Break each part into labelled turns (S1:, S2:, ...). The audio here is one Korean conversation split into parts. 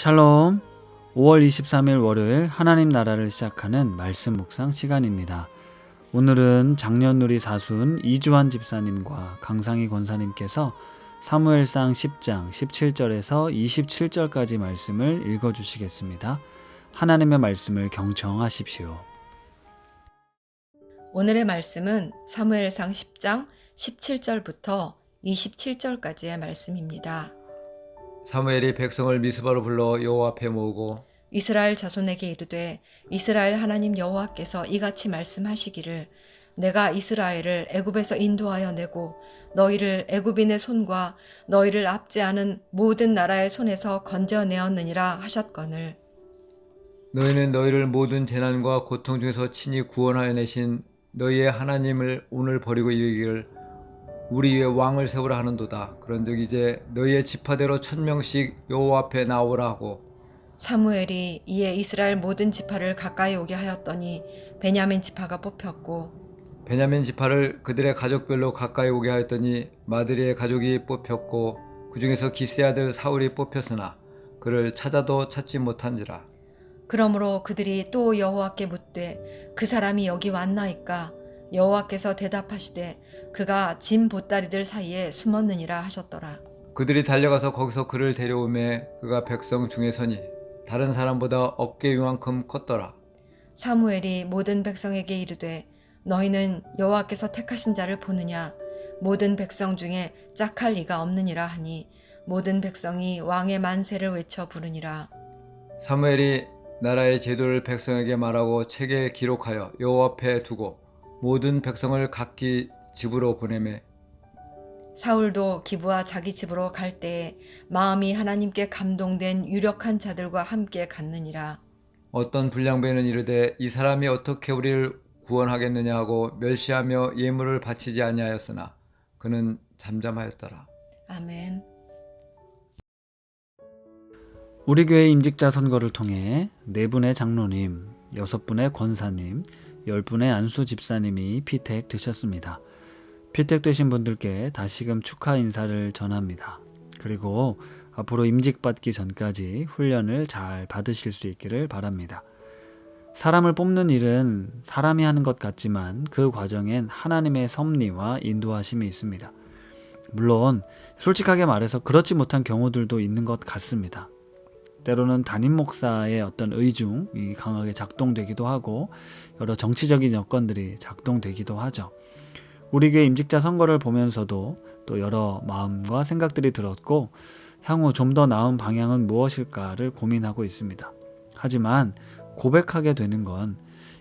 S1: 샬롬. 5월 23일 월요일 하나님 나라를 시작하는 말씀 묵상 시간입니다. 오늘은 장년누리 사순 이주환 집사님과 강상희 권사님께서 사무엘상 10장 17절에서 27절까지 말씀을 읽어주시겠습니다. 하나님의 말씀을 경청하십시오.
S2: 오늘의 말씀은 사무엘상 10장 17절부터 27절까지의 말씀입니다.
S3: 사무엘이 백성을 미스바로 불러 여호와 앞에 모으고
S2: 이스라엘 자손에게 이르되 이스라엘 하나님 여호와께서 이같이 말씀하시기를 내가 이스라엘을 애굽에서 인도하여 내고 너희를 애굽인의 손과 너희를 압제하는 모든 나라의 손에서 건져내었느니라 하셨거늘
S3: 너희는 너희를 모든 재난과 고통 중에서 친히 구원하여 내신 너희의 하나님을 오늘 버리고 이르기를 우리 위에 왕을 세우라 하는도다. 그런즉 이제 너희의 지파대로 1000명씩 여호와 앞에 나오라 하고
S2: 사무엘이 이에 이스라엘 모든 지파를 가까이 오게 하였더니 베냐민 지파가 뽑혔고
S3: 베냐민 지파를 그들의 가족별로 가까이 오게 하였더니 마드리의 가족이 뽑혔고 그 중에서 기스의 아들 사울이 뽑혔으나 그를 찾아도 찾지 못한지라.
S2: 그러므로 그들이 또 여호와께 묻되 그 사람이 여기 왔나이까 여호와께서 대답하시되 그가 짐 보따리들 사이에 숨었느니라 하셨더라.
S3: 그들이 달려가서 거기서 그를 데려오매 그가 백성 중에 서니 다른 사람보다 어깨 위만큼 컸더라.
S2: 사무엘이 모든 백성에게 이르되 너희는 여호와께서 택하신 자를 보느냐 모든 백성 중에 짝할 리가 없느니라 하니 모든 백성이 왕의 만세를 외쳐 부르니라.
S3: 사무엘이 나라의 제도를 백성에게 말하고 책에 기록하여 여호와 앞에 두고 모든 백성을 각기 집으로 보내매
S2: 사울도 기브와 자기 집으로 갈 때에 마음이 하나님께 감동된 유력한 자들과 함께 갔느니라.
S3: 어떤 불량배는 이르되 이 사람이 어떻게 우리를 구원하겠느냐 하고 멸시하며 예물을 바치지 아니하였으나 그는 잠잠하였더라.
S2: 아멘.
S1: 우리 교회 임직자 선거를 통해 4분의 장로님, 6분의 권사님, 10분의 안수 집사님이 피택되셨습니다. 피택되신 분들께 다시금 축하 인사를 전합니다. 그리고 앞으로 임직받기 전까지 훈련을 잘 받으실 수 있기를 바랍니다. 사람을 뽑는 일은 사람이 하는 것 같지만 그 과정엔 하나님의 섭리와 인도하심이 있습니다. 물론 솔직하게 말해서 그렇지 못한 경우들도 있는 것 같습니다. 때로는 담임 목사의 어떤 의중이 강하게 작동되기도 하고 여러 정치적인 여건들이 작동되기도 하죠. 우리 교회 임직자 선거를 보면서도 또 여러 마음과 생각들이 들었고 향후 좀 더 나은 방향은 무엇일까를 고민하고 있습니다. 하지만 고백하게 되는 건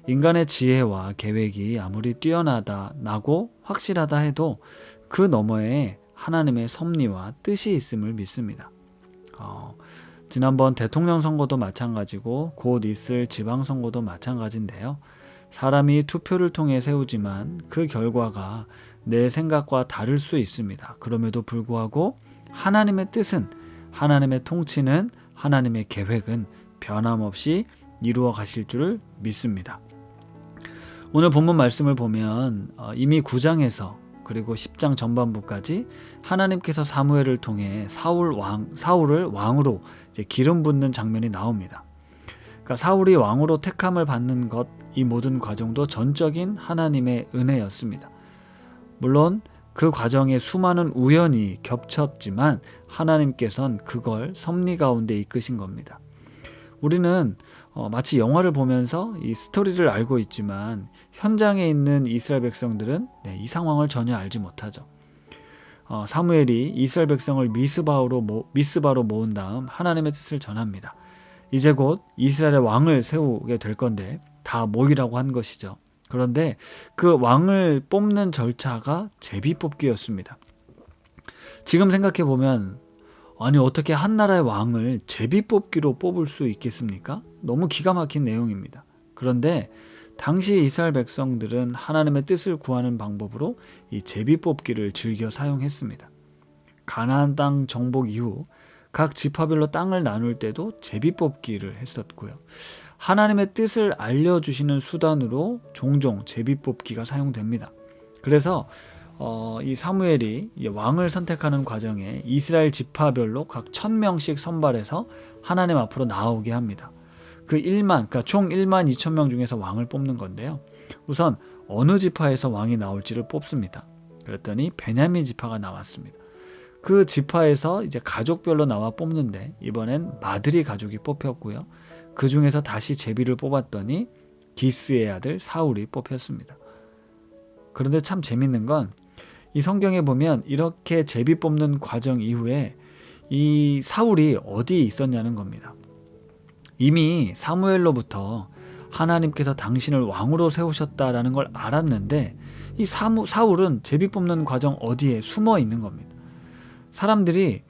S1: 인간의 지혜와 계획이 아무리 뛰어나고 확실하다 해도 그 너머에 하나님의 섭리와 뜻이 있음을 믿습니다. 지난번 대통령 선거도 마찬가지고 곧 있을 지방선거도 마찬가지인데요. 사람이 투표를 통해 세우지만 그 결과가 내 생각과 다를 수 있습니다. 그럼에도 불구하고 하나님의 뜻은, 하나님의 통치는, 하나님의 계획은 변함없이 이루어 가실 줄을 믿습니다. 오늘 본문 말씀을 보면 이미 9장에서 그리고 10장 전반부까지 하나님께서 사무엘을 통해 사울을 왕으로 이제 기름 붓는 장면이 나옵니다. 그러니까 사울이 왕으로 택함을 받는 것, 이 모든 과정도 전적인 하나님의 은혜였습니다. 물론 그 과정에 수많은 우연이 겹쳤지만 하나님께서는 그걸 섭리 가운데 이끄신 겁니다. 우리는 마치 영화를 보면서 이 스토리를 알고 있지만 현장에 있는 이스라엘 백성들은 이 상황을 전혀 알지 못하죠. 사무엘이 이스라엘 백성을 미스바로 모은 다음 하나님의 뜻을 전합니다. 이제 곧 이스라엘의 왕을 세우게 될 건데 다 모이라고 한 것이죠. 그런데 그 왕을 뽑는 절차가 제비뽑기였습니다. 지금 생각해 보면 아니 어떻게 한 나라의 왕을 제비뽑기로 뽑을 수 있겠습니까? 너무 기가 막힌 내용입니다. 그런데 당시 이스라엘 백성들은 하나님의 뜻을 구하는 방법으로 이 제비뽑기를 즐겨 사용했습니다. 가나안 땅 정복 이후 각 지파별로 땅을 나눌 때도 제비뽑기를 했었고요. 하나님의 뜻을 알려주시는 수단으로 종종 제비뽑기가 사용됩니다. 그래서 이 사무엘이 이 왕을 선택하는 과정에 이스라엘 지파별로 각 1000명씩 선발해서 하나님 앞으로 나오게 합니다. 그러니까 총 1만 2천 명 중에서 왕을 뽑는 건데요. 우선 어느 지파에서 왕이 나올지를 뽑습니다. 그랬더니 베냐민 지파가 나왔습니다. 그 지파에서 이제 가족별로 나와 뽑는데 이번엔 마드리 가족이 뽑혔고요. 그 중에서 다시 제비를 뽑았더니 기스의 아들 사울이 뽑혔습니다. 그런데 참 재밌는 건 이 성경에 보면 이렇게 제비 뽑는 과정 이후에 이 사울이 어디에 있었냐는 겁니다. 이미 사무엘로부터 하나님께서 당신을 왕으로 세우셨다라는 걸 알았는데 이 사울은 제비 뽑는 과정 어디에 숨어 있는 겁니다. 사람들이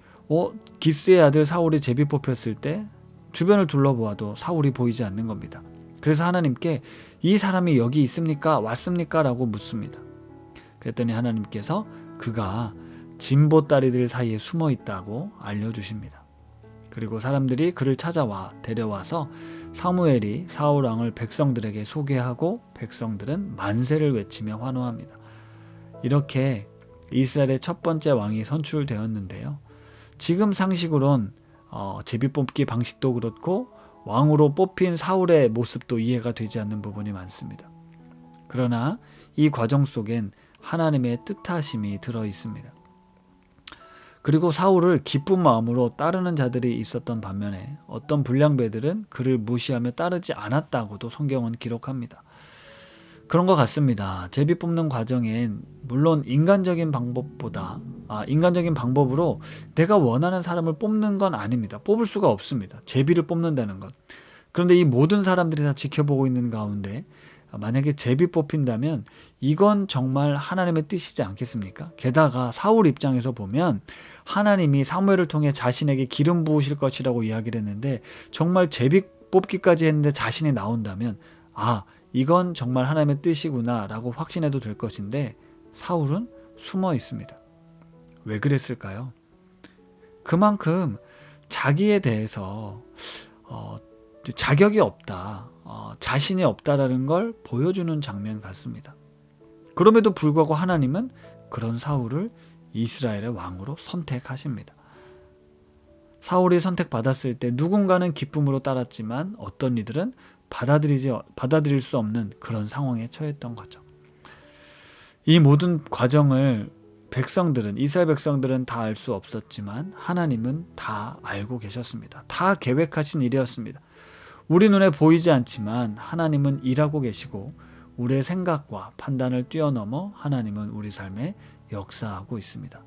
S1: 기스의 아들 사울이 제비 뽑혔을 때 주변을 둘러보아도 사울이 보이지 않는 겁니다. 그래서 하나님께 이 사람이 여기 있습니까? 왔습니까? 라고 묻습니다. 그랬더니 하나님께서 그가 진보다리들 사이에 숨어 있다고 알려주십니다. 그리고 사람들이 그를 찾아와 데려와서 사무엘이 사울 왕을 백성들에게 소개하고 백성들은 만세를 외치며 환호합니다. 이렇게 이스라엘의 첫 번째 왕이 선출되었는데요. 지금 상식으론 제비 뽑기 방식도 그렇고 왕으로 뽑힌 사울의 모습도 이해가 되지 않는 부분이 많습니다. 그러나 이 과정 속엔 하나님의 뜻하심이 들어 있습니다. 그리고 사울을 기쁜 마음으로 따르는 자들이 있었던 반면에 어떤 불량배들은 그를 무시하며 따르지 않았다고도 성경은 기록합니다. 그런 것 같습니다. 제비 뽑는 과정엔 물론 인간적인 방법으로 내가 원하는 사람을 뽑는 건 아닙니다. 뽑을 수가 없습니다. 제비를 뽑는다는 것. 그런데 이 모든 사람들이 다 지켜보고 있는 가운데 만약에 제비 뽑힌다면 이건 정말 하나님의 뜻이지 않겠습니까? 게다가 사울 입장에서 보면 하나님이 사무엘을 통해 자신에게 기름 부으실 것이라고 이야기를 했는데 정말 제비 뽑기까지 했는데 자신이 나온다면 이건 정말 하나님의 뜻이구나 라고 확신해도 될 것인데 사울은 숨어 있습니다. 왜 그랬을까요? 그만큼 자기에 대해서 자격이 없다, 자신이 없다라는 걸 보여주는 장면 같습니다. 그럼에도 불구하고 하나님은 그런 사울을 이스라엘의 왕으로 선택하십니다. 사울이 선택받았을 때 누군가는 기쁨으로 따랐지만 어떤 이들은 받아들일 수 없는 그런 상황에 처했던 거죠. 이 모든 과정을 이스라엘 백성들은 다 알 수 없었지만 하나님은 다 알고 계셨습니다. 다 계획하신 일이었습니다. 우리 눈에 보이지 않지만 하나님은 일하고 계시고 우리의 생각과 판단을 뛰어넘어 하나님은 우리 삶에 역사하고 있습니다.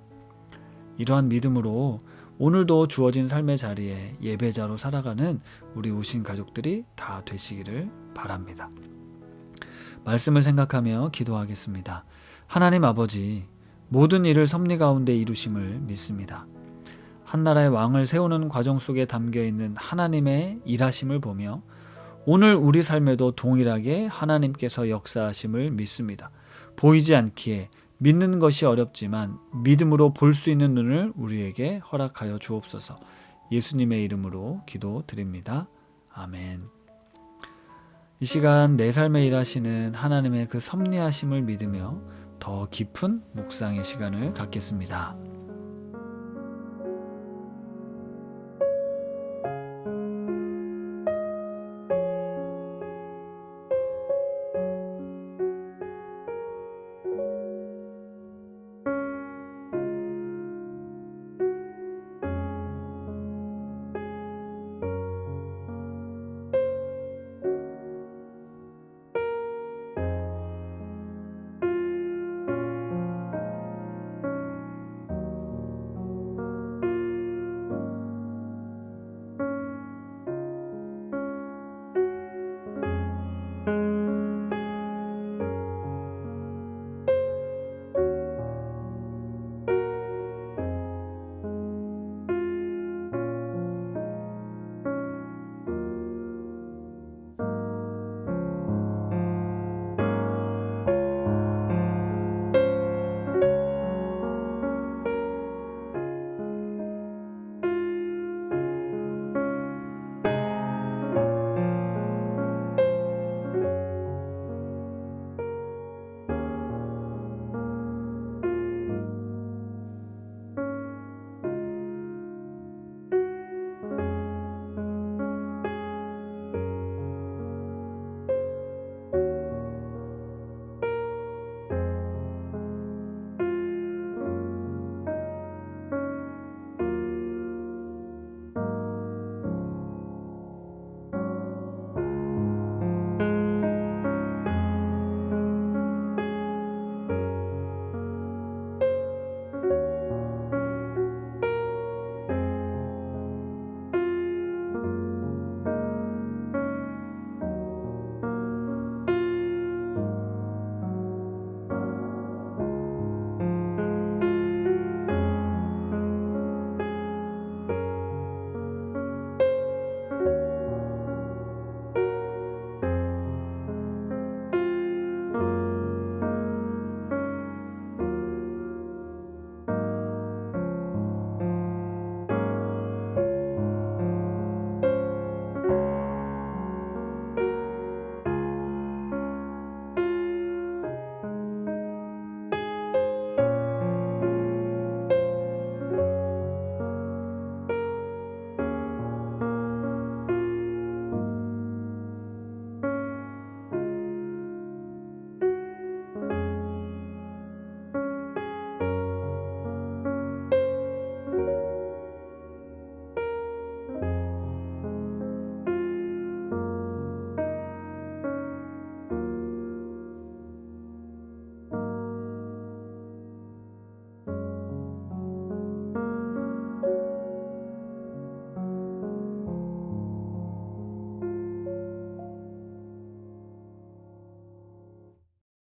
S1: 이러한 믿음으로 오늘도 주어진 삶의 자리에 예배자로 살아가는 우리 오신 가족들이 다 되시기를 바랍니다. 말씀을 생각하며 기도하겠습니다. 하나님 아버지, 모든 일을 섭리 가운데 이루심을 믿습니다. 한나라의 왕을 세우는 과정 속에 담겨있는 하나님의 일하심을 보며 오늘 우리 삶에도 동일하게 하나님께서 역사하심을 믿습니다. 보이지 않기에 믿는 것이 어렵지만 믿음으로 볼 수 있는 눈을 우리에게 허락하여 주옵소서. 예수님의 이름으로 기도드립니다. 아멘. 이 시간 내 삶에 일하시는 하나님의 그 섭리하심을 믿으며 더 깊은 묵상의 시간을 갖겠습니다.